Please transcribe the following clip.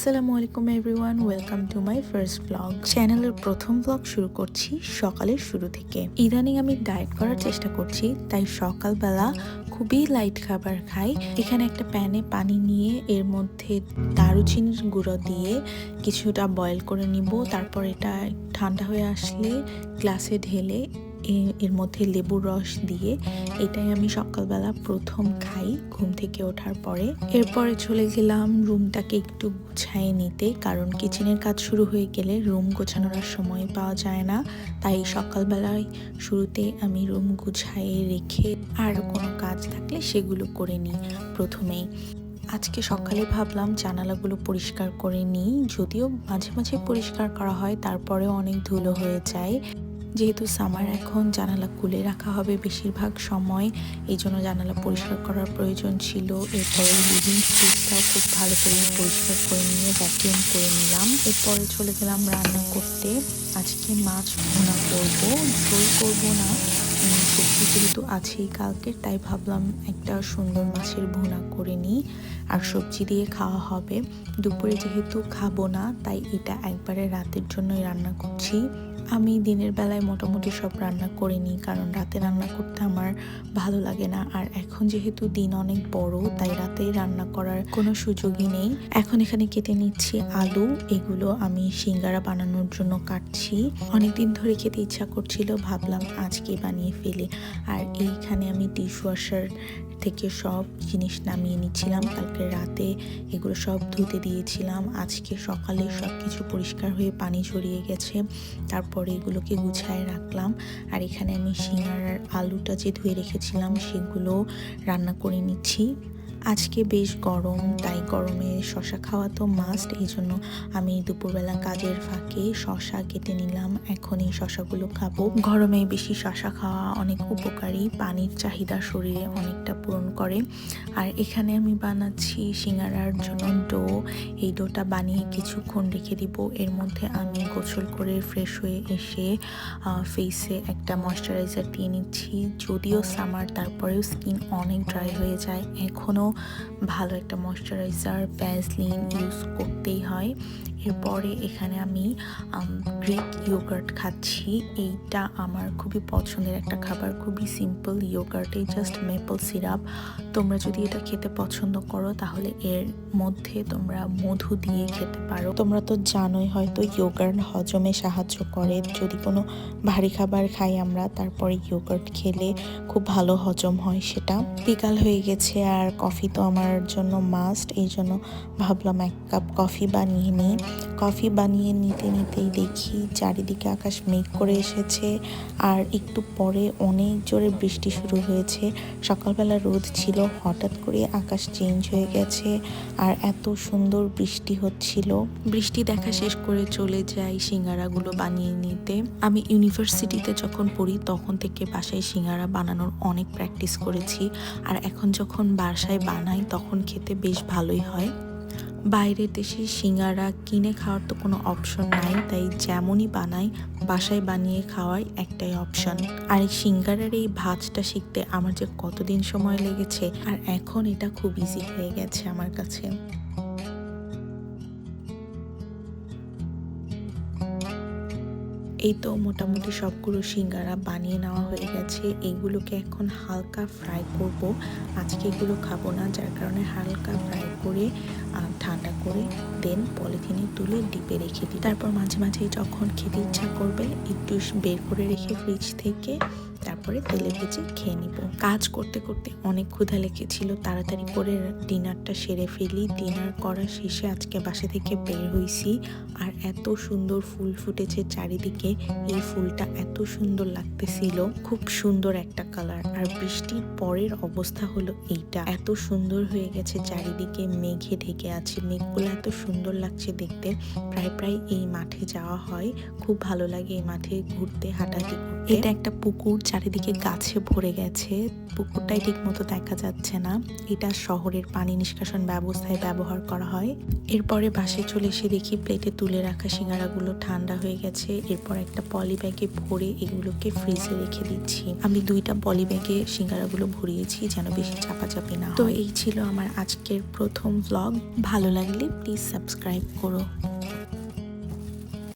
আসসালামু আলাইকুম everyone, welcome to my first blog. চ্যানেলের প্রথম ব্লগ শুরু করছি সকালের শুরু থেকে। ইদানিং আমি ডায়েট করার চেষ্টা করছি, তাই সকালবেলা খুবই লাইট খাবার খাই। এখানে একটা প্যানে পানি নিয়ে এর মধ্যে দারুচিনির গুঁড়ো দিয়ে কিছুটা বয়েল করে নিব। তারপর এটা ঠান্ডা হয়ে আসলে গ্লাসে ঢেলে এর মধ্যে লেবুর রস দিয়ে এটাই আমি সকালবেলা প্রথম খাই ঘুম থেকে ওঠার পরে। এরপরে চলে গেলাম রুমটাকে একটু গুছাই নিতে, কারণ কিচেনের কাজ শুরু হয়ে গেলে রুম গোছানোর আর সময় পাওয়া যায় না। তাই সকালবেলায় শুরুতে আমি রুম গুছাই রেখে আর কোনো কাজ থাকলে সেগুলো করে নিই প্রথমেই। আজকে সকালে ভাবলাম জানালাগুলো পরিষ্কার করে নিই, যদিও মাঝে মাঝে পরিষ্কার করা হয় তারপরেও অনেক ধুলো হয়ে যায়। যেহেতু সামার এখন জানালা খুলে রাখা হবে বেশিরভাগ সময়, এই জন্য জানালা পরিষ্কার করার প্রয়োজন ছিল। এরপরে লিভিং স্পেসটাও খুব ভালো করে পরিষ্কার করে নিয়ে ভ্যাকুয়াম করে নিলাম। এরপরে চলে গেলাম রান্না করতে। আজকে মাছ ভুনা করবো, ঝোল করবো না। সবজি যেহেতু আছেই কালকের, তাই ভাবলাম একটা সুন্দর মাছের ভুনা করে নিই, আর সবজি দিয়ে খাওয়া হবে। দুপুরে যেহেতু খাবো না, তাই এটা একবারে রাতের জন্যই রান্না করছি। আমি দিনের বেলায় মোটামুটি সব রান্না করে নিই, কারণ রাতে রান্না করতে আমার ভালো লাগে না। আর এখন যেহেতু দিন অনেক বড়, তাই রাতেই রান্না করার কোনো সুযোগই নেই। এখন এখানে কেটে নিচ্ছি আলু, এগুলো আমি সিঙ্গারা বানানোর জন্য কাটছি। অনেকদিন ধরে খেতে ইচ্ছা করছিল, ভাবলাম আজকে বানিয়ে ফেলি। আর এইখানে আমি ডিশওয়াশার থেকে সব জিনিস নামিয়ে নিচ্ছিলাম। কালকে রাতে এগুলো সব ধুতে দিয়েছিলাম, আজকে সকালে সব কিছু পরিষ্কার হয়ে পানি ঝরিয়ে গেছে। তারপরে এগুলোকে গুছায় রাখলাম। আর এখানে আমি সিঙ্গারার আলুটা যে ধুয়ে রেখেছিলাম সেগুলো রান্না করে নিচ্ছি। আজকে বেশ গরম, তাই গরমে শশা খাওয়া তো মাস্ট। এই জন্য আমি দুপুরবেলা কাজের ফাঁকে শশা কেটে নিলাম, এখন এই শশাগুলো খাবো। গরমে বেশি শশা খাওয়া অনেক উপকারী, পানির চাহিদা শরীরে অনেকটা পূরণ করে। আর এখানে আমি বানাচ্ছি সিঙ্গারার জন্য ডো। এই ডোটা বানিয়ে কিছুক্ষণ রেখে দিব। এর মধ্যে আমি গোসল করে ফ্রেশ হয়ে এসে ফেসে একটা ময়শ্চারাইজার দিয়ে নিচ্ছি। যদিও সামার, তারপরেও স্কিন অনেক ড্রাই হয়ে যায়, এখনও ভালো একটা ময়শ্চারাইজার ভ্যাসলিন ইউজ করতেই হয়। এরপরে এখানে আমি গ্রিক ইয়োগার্ট খাচ্ছি। এইটা আমার খুবই পছন্দের একটা খাবার, খুবই সিম্পল ইয়োগার্টে জাস্ট মেপল সিরাপ। তোমরা যদি এটা খেতে পছন্দ করো তাহলে এর মধ্যে তোমরা মধু দিয়ে খেতে পারো। তোমরা তো জানোই হয়তো ইয়োগার্ট হজমে সাহায্য করে। যদি কোনো ভারী খাবার খাই আমরা, তারপরে ইয়োগার্ট খেলে খুব ভালো হজম হয় সেটা। বিকাল হয়ে গেছে আর কফি তো আমার জন্য মাস্ট, এই জন্য ভাবলাম এক কাপ কফি বানিয়ে নিই। কফি বানিয়ে নিতে নিতেই দেখি চারিদিকে আকাশ মেঘ করে এসেছে, আর একটু পরে অনেক জোরে বৃষ্টি শুরু হয়েছে। সকালবেলা রোদ ছিল, হঠাৎ করে আকাশ চেঞ্জ হয়ে গেছে আর এত সুন্দর বৃষ্টি হচ্ছিল। বৃষ্টি দেখা শেষ করে চলে যাই সিঙ্গারাগুলো বানিয়ে নিতে। আমি ইউনিভার্সিটিতে যখন পড়ি তখন থেকে বাসায় সিঙ্গারা বানানোর অনেক প্র্যাকটিস করেছি, আর এখন যখন বাসায় বানাই তখন খেতে বেশ ভালোই হয়। বাইরের দেশে সিঙ্গারা কিনে খাওয়ার তো কোনো অপশন নাই, তাই যেমনই বানাই বাসায় বানিয়ে খাওয়াই একটাই অপশন। আর এই সিঙ্গারার এই ভাজটা শিখতে আমার যে কতদিন সময় লেগেছে, আর এখন এটা খুব ইজি হয়ে গেছে আমার কাছে। এই তো মোটামুটি সবগুলো সিঙ্গারা বানিয়ে নেওয়া হয়ে গেছে। এইগুলোকে এখন হালকা ফ্রাই করব। আজকে এগুলো খাবো না, যার কারণে হালকা ফ্রাই করে ঠান্ডা করে দেন পলিথিনে তুলে ডিপে রেখে দিই। তারপর মাঝে মাঝে যখন খেতে ইচ্ছা করবে একটু বের করে রেখে ফ্রিজ থেকে তারপরে তেলে ভেজে খেয়ে নিব। কাজ করতে করতে অনেক ক্ষুধা লেগেছিল, তাড়াতাড়ি করে ডিনারটা সেরে ফেলি। ডিনার করা শেষে আজকে বাসা থেকে বের হয়েছি, আর এত সুন্দর ফুল ফুটেছে চারিদিকে। এই ফুলটা এত সুন্দর লাগতেছিল, খুব সুন্দর একটা কালার। আর বৃষ্টির পরের অবস্থা হলো এইটা, এত সুন্দর হয়ে গেছে চারিদিকে, মেঘে ঢেকে আছে। মেঘগুলো এত সুন্দর লাগছে দেখতে। প্রায় প্রায় এই মাঠে যাওয়া হয়, খুব ভালো লাগে এই মাঠে ঘুরতে, হাঁটাহাঁটি করতে। এটা একটা পুকুর, চারিদিকে চারিদিকে গাছে ভরে গেছে, পুকুরটাই ঠিক মতো দেখা যাচ্ছে না। এটা শহরের পানি নিষ্কাশন ব্যবস্থায় ব্যবহার করা হয়। এরপরে বাসায় চলে এসে দেখি প্লেটে তুলে রাখা সিঙ্গারাগুলো ঠান্ডা হয়ে গেছে। এরপর একটা পলি ব্যাগে ভরে এগুলোকে ফ্রিজে রেখে দিচ্ছি। আমি 2টা পলি ব্যাগে সিঙ্গারাগুলো ভরিয়েছি যেন বেশি চাপাচাপি না হয়। তো এই ছিল আমার আজকের প্রথম ব্লগ। ভালো লাগলে প্লিজ সাবস্ক্রাইব করো।